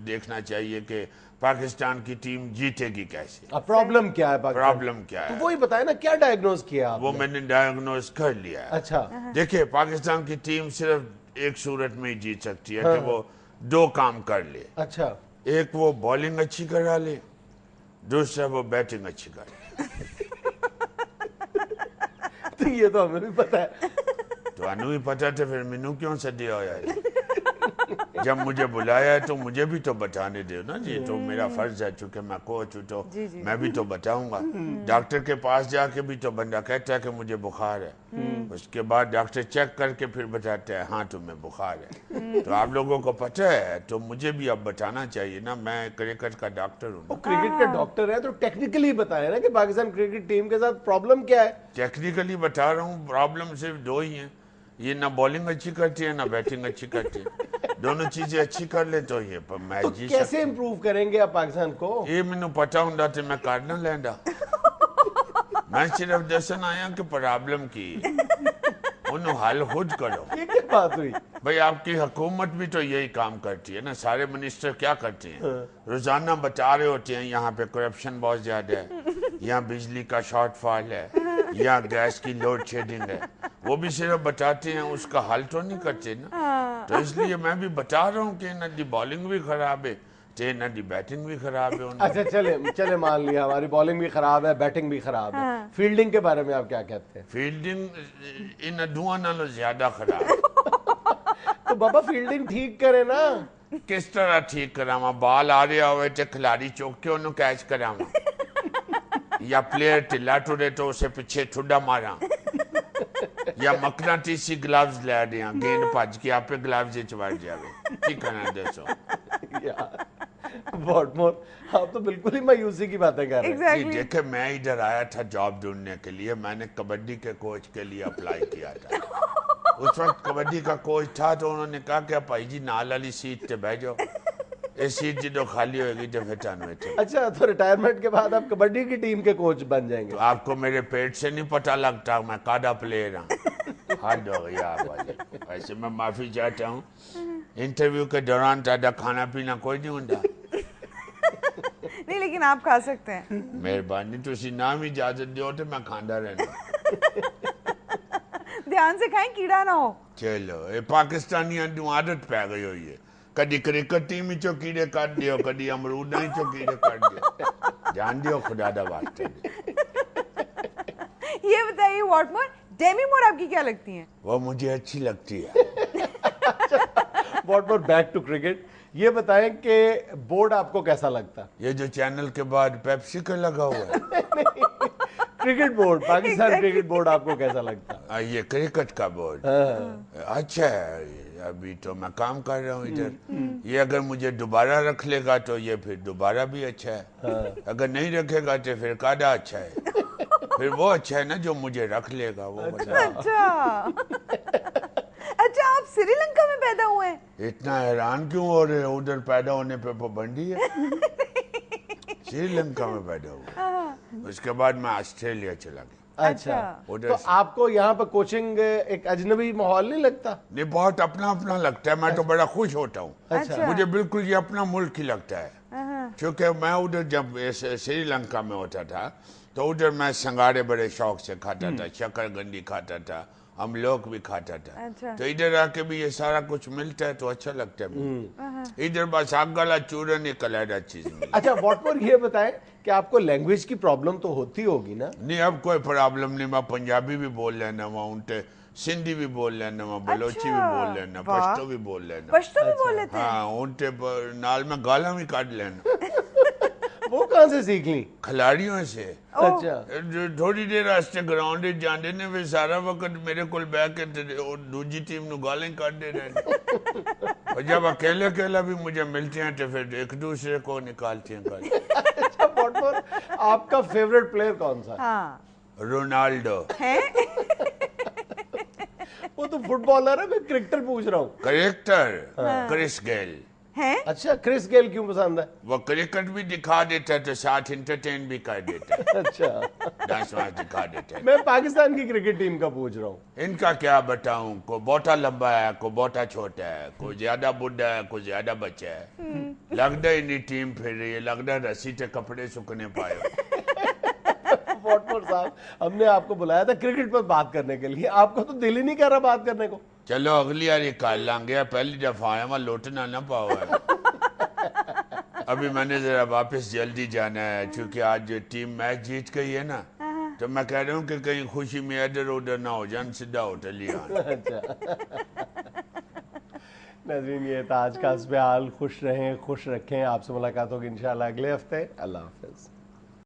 دیکھنا چاہیے کہ پاکستان کی ٹیم جیتے گی کیسے, پرابلم کیا ہے, پرابلم کیا ہے, وہی بتائیں نا کیا ڈائگنوز کیا آپ نے؟ وہ میں نے ڈائگنوز کر لیا ہے. اچھا دیکھیں پاکستان کی ٹیم صرف ایک صورت میں ہی جیت سکتی ہے کہ وہ 2 کام کر لے. اچھا, ایک وہ بالنگ اچھی کرا لے, دوسرا وہ بیٹنگ اچھی کر لے. تو یہ تو ہمیں بھی پتا ہے. تو انہوں ہی پتا تھا, پھر مینوں کیوں سدیا ہوا ہے؟ جب مجھے بلایا ہے تو مجھے بھی تو بتانے دے نا جی, تو میرا فرض ہے, چونکہ میں کوچ ہوں تو میں بھی تو بتاؤں گا. ڈاکٹر کے پاس جا کے بھی تو بندہ کہتا ہے کہ مجھے بخار ہے, اس کے بعد ڈاکٹر چیک کر کے پھر بتاتا ہے ہاں تمہیں بخار ہے. تو آپ لوگوں کو پتہ ہے تو مجھے بھی اب بتانا چاہیے نا, میں کرکٹ کا ڈاکٹر ہوں. کرکٹ کا ڈاکٹر ہے تو ٹیکنیکلی بتائیں نا کہ پاکستان کرکٹ ٹیم کے ساتھ پرابلم کیا ہے. ٹیکنیکلی بتا رہا ہوں, پرابلم صرف 2 ہی ہیں, یہ نہ بالنگ اچھی کرتی ہے نہ بیٹنگ اچھی کرتی ہے. دونوں چیزیں اچھی کر لیں تو یہ میچ جیت سکتے. کیسے امپروو کریں گے آپ پاکستان کو؟ یہ مینوں پتا ہوں تو میں کارڈ نہ لیندا. میں صرف دسن آیا کہ پرابلم کی انہوں حل خود کرو. یہ کیا بات ہوئی؟ بھئی آپ کی حکومت بھی تو یہی کام کرتی ہے نا. سارے منسٹر کیا کرتے ہیں؟ روزانہ بتا رہے ہوتے ہیں یہاں پہ کرپشن بہت زیادہ ہے, یہاں بجلی کا شارٹ فال ہے, یہاں گیس کی لوڈ شیڈنگ ہے. وہ بھی صرف بتاتے ہیں, اس کا حل تو نہیں کرتے نا. تو اس لیے میں بھی بتا رہا ہوں کہ انہوں دی بالنگ بھی خراب ہے, انہوں دی بیٹنگ بھی خراب ہے. اچھا چلے مان لیا ہماری بالنگ بھی خراب ہے, بیٹنگ بھی خراب ہے. فیلڈنگ کے بارے میں آپ کیا کہتے ہیں؟ فیلڈنگ ان دعا نالوں زیادہ خراب ہے. تو بابا فیلڈنگ ٹھیک کرے نا. کس طرح ٹھیک کراواں؟ بال آ رہا ہوئے تے کھلاڑی چوک کے انہوں کیچ کراواں, یا پلیئر ٹھلا ٹرے تو اسے پیچھے ٹھڈا ماراں, یا مقناطیسی گلوز لے دیاں, گیند بھج کے آپ پہ گلوز چوڑ جاوے. کی کرنا دسو واٹمور, آپ تو بالکل ہی مایوسی کی باتیں کر رہے ہیں. دیکھیں میں ادھر آیا تھا جاب ڈھونڈنے کے لیے, میں نے کبڈی کے کوچ کے لیے اپلائی کیا تھا. اس وقت کبڈی کا کوچ تھا تو انہوں نے کہا کہ بھائی جی نال والی سیٹ تے بیٹھ جاؤ, یہ سیٹ جدو خالی ہوئے گی تو پھر تانوں ایتھے. اچھا, تو ریٹائرمنٹ کے بعد آپ کبڈی کی ٹیم کے کوچ بن جائیں گے. تو آپ کو میرے پیٹ سے نہیں پتہ لگتا میں کاڈا پلیئر ہوں. حد ہو گئی آپ والی. ویسے میں معافی چاہتا ہوں, انٹرویو کے دوران تہاڈا کھانا پینا کوئی نہیں ہوندا. نہیں لیکن آپ کھا سکتے ہیں. مہربانی تسی نام اجازت دیو تو میں کھاندا رہنا. دھیان سے کھائیں کیڑا نہ ہو. چلو یہ پاکستانیاں دی عادت پہ گئی ہوئی ہے, کدی کرکٹ ٹیم چو کیڑے کٹ دیو, کدی امروداں چو کیڑے کٹ دیو. جان دیو خدا دا واسطے. یہ بتائیے واٹمور, ڈیمی مور آپ کی کیا لگتی ہیں؟ وہ مجھے اچھی لگتی ہے. واٹمور بیک ٹو کرکٹ, یہ بتائیں کہ بورڈ آپ کو کیسا لگتا؟ یہ جو چینل کے بعد پیپسی کا لگا ہوا ہے, cricket board, Pakistan cricket board آپ کو کیسا لگتا؟ یہ کرکٹ کا بورڈ اچھا ہے. ابھی تو میں کام کر رہا ہوں ادھر, یہ اگر مجھے دوبارہ رکھ لے گا تو یہ پھر دوبارہ بھی اچھا ہے, اگر نہیں رکھے گا تو پھر کاڈا اچھا ہے. پھر وہ اچھا ہے نا جو مجھے رکھ لے گا وہ. اچھا آپ سری لنکا میں پیدا ہوئے ہیں؟ اتنا حیران کیوں ہو رہے, ادھر پیدا ہونے پہ پابندی ہے؟ سری لنکا میں پیدا ہوا, اس کے بعد میں آسٹریلیا چلا گیا. اچھا, تو آپ کو یہاں پہ کوچنگ ایک اجنبی ماحول نہیں لگتا؟ نہیں, بہت اپنا اپنا لگتا ہے. میں تو بڑا خوش ہوتا ہوں, مجھے بالکل یہ اپنا ملک ہی لگتا ہے. کیونکہ میں ادھر جب سری لنکا میں ہوتا تھا تو ادھر میں سنگارے بڑے شوق سے کھاتا تھا, شکر گندی کھاتا تھا, ہم لوگ بھی کھاتا تھا. تو ادھر آ کے بھی یہ سارا کچھ ملتا ہے تو اچھا لگتا ہے. ادھر بس آگلا چورن ایک علیحدہ چیز ملتی. اچھا واٹمور, یہ بتائیں کہ آپ کو لینگویج کی پرابلم تو ہوتی ہوگی نا؟ نہیں, اب کوئی پرابلم نہیں. میں پنجابی بھی بول لینا, وہاں انٹے سندھی بھی بول لینا, وہاں بلوچی بھی بول لینا, پشتو بھی بول لینا. پشتو بھی بول لیتے ہیں؟ ہاں, انٹے نال میں گالاں بھی کاٹ لینا. وہ کہاں سے سیکھ لی؟ کھلاڑیوں سے. اچھا, تھوڑی دیر راستے گراؤنڈ جاندے نے, پھر سارا وقت میرے کول بیٹھ کے دوجی ٹیم نو گالیں کاٹ دے رہے. اور جب اکیلے اکیلا بھی مجھے ملتے ہیں تو پھر ایک دوسرے کو نکالتے ہیں گالیں. اچھا واٹمور, آپ کا فیوریٹ پلیئر کون سا؟ ہاں, رونالڈو. وہ تو فٹ بالر ہے, میں کرکٹر پوچھ رہا ہوں. کریکٹر کرس گیل. اچھا, کرس گیل کیوں پسند ہے؟ وہ کرکٹ بھی دکھا دیتا ہے تو ساتھ انٹرٹین بھی کر دیتا ہے. اچھا, ڈانس وانس دکھا دیتا ہے. میں پاکستان کی کرکٹ ٹیم کا پوچھ رہا ہوں. ان کا کیا بتاؤں, کو بہتا لمبا ہے, کو بہتا چھوٹا ہے, کو زیادہ بڈھا ہے, کو زیادہ بچہ ہے. لگتا ہی نہیں ٹیم پھر رہی ہے, لگتا رسی تے کپڑے سکنے پائے. واٹمور صاحب, ہم نے آپ کو بلایا تھا کرکٹ پر بات کرنے کے لیے, آپ کو تو دل ہی نہیں کر رہا بات کرنے کو. چلو اگلی بار کال لیں گے, پہلی دفعہ آیا وہاں لوٹنا نہ پاؤ ہے. ابھی میں نے ذرا واپس جلدی جانا ہے چونکہ آج ٹیم میچ جیت گئی ہے نا, تو میں کہہ رہا ہوں کہ کہیں خوشی میں ادھر ادھر نہ ہو جان, سیدھا ہوٹل ہی آنا. ناظرین, یہ تھا آج کا حسب حال. خوش رہیں, خوش رکھیں. آپ سے ملاقات ہوگی انشاءاللہ اگلے ہفتے. اللہ حافظ.